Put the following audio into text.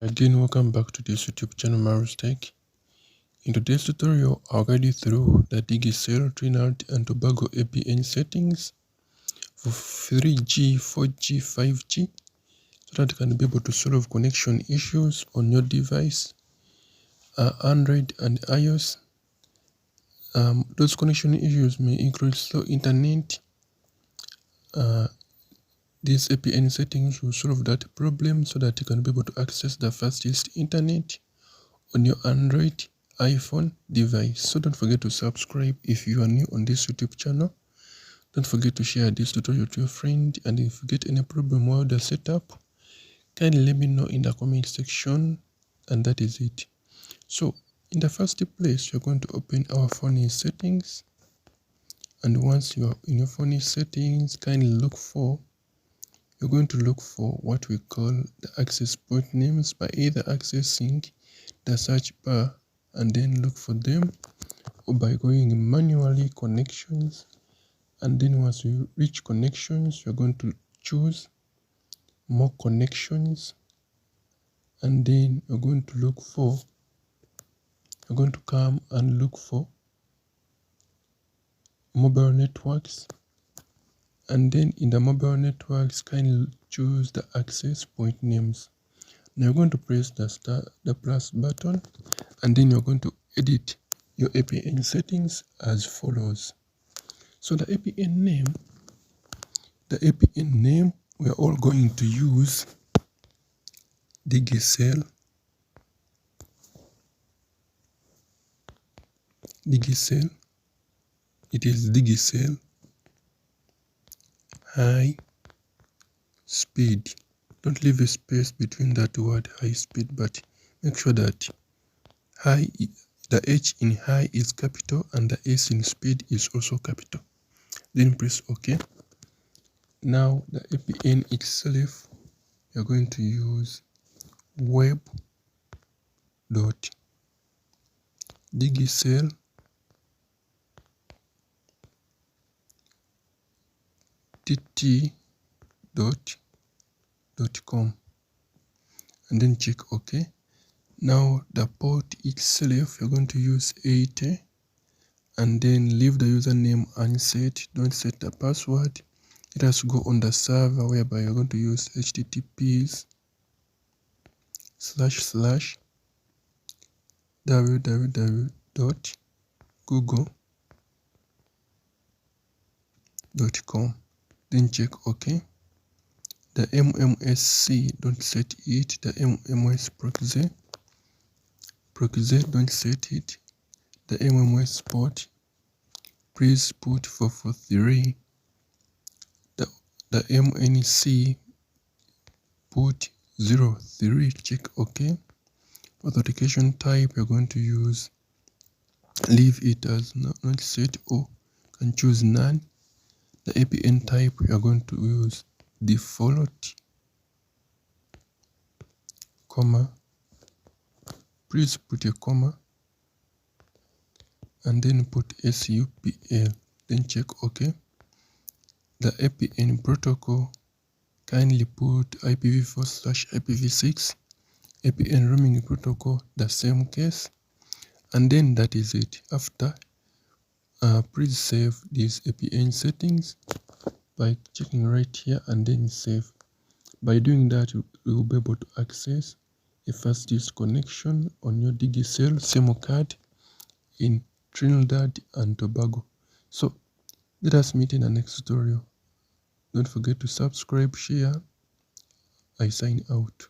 Again, welcome back to this YouTube channel, Marus Tech. In today's tutorial, I'll guide you through the Digicel Trinidad and Tobago APN settings for 3G, 4G, 5G, so that you can be able to solve connection issues on your device, Android and iOS. Those connection issues may include slow internet. These APN settings will solve that problem so that you can be able to access the fastest internet on your Android, iPhone device. So don't forget to subscribe if you are new on this YouTube channel. Don't forget to share this tutorial to your friend, and if you get any problem while the setup, kindly let me know in the comment section. And that is it. So in the first place, you're going to open our phone settings, and once you are in your phone settings, kindly you're going to look for what we call the access point names by either accessing the search bar and then look for them, or by going in manually connections, and then once you reach connections, you're going to choose more connections, and then you're going to come and look for mobile networks, and then in the mobile networks, kindly choose the access point names. Now you're going to press the plus button, and then you're going to edit your APN settings as follows. So the APN name, we are all going to use Digicel. It is Digicel high speed. Don't leave a space between that word high speed, but make sure that the H in high is capital and the S in speed is also capital. Then press OK. Now the APN itself, you're going to use web.digicel.tt.com and then check OK. Now the port itself, you're going to use 80, and then leave the username unset. Don't set the password. It has to go on the server, whereby you're going to use https://www.google.com. Then check OK. The MMSC, don't set it. The MMS proxy, don't set it. The MMS port, please put 443. The MNC, put 03. Check OK. Authentication type, you're going to use, leave it as not set, or can choose none. The APN type, you're going to use default, comma, please put a comma, and then put SUPL, then check OK. The APN protocol, kindly put IPv4/IPv6. APN roaming protocol, the same case, and then that is it. After, please save these APN settings by checking right here and then save. By doing that, you will be able to access a fastest connection on your Digicel SIM card in Trinidad and Tobago. So let us meet in the next tutorial. Don't forget to subscribe, share. I sign out.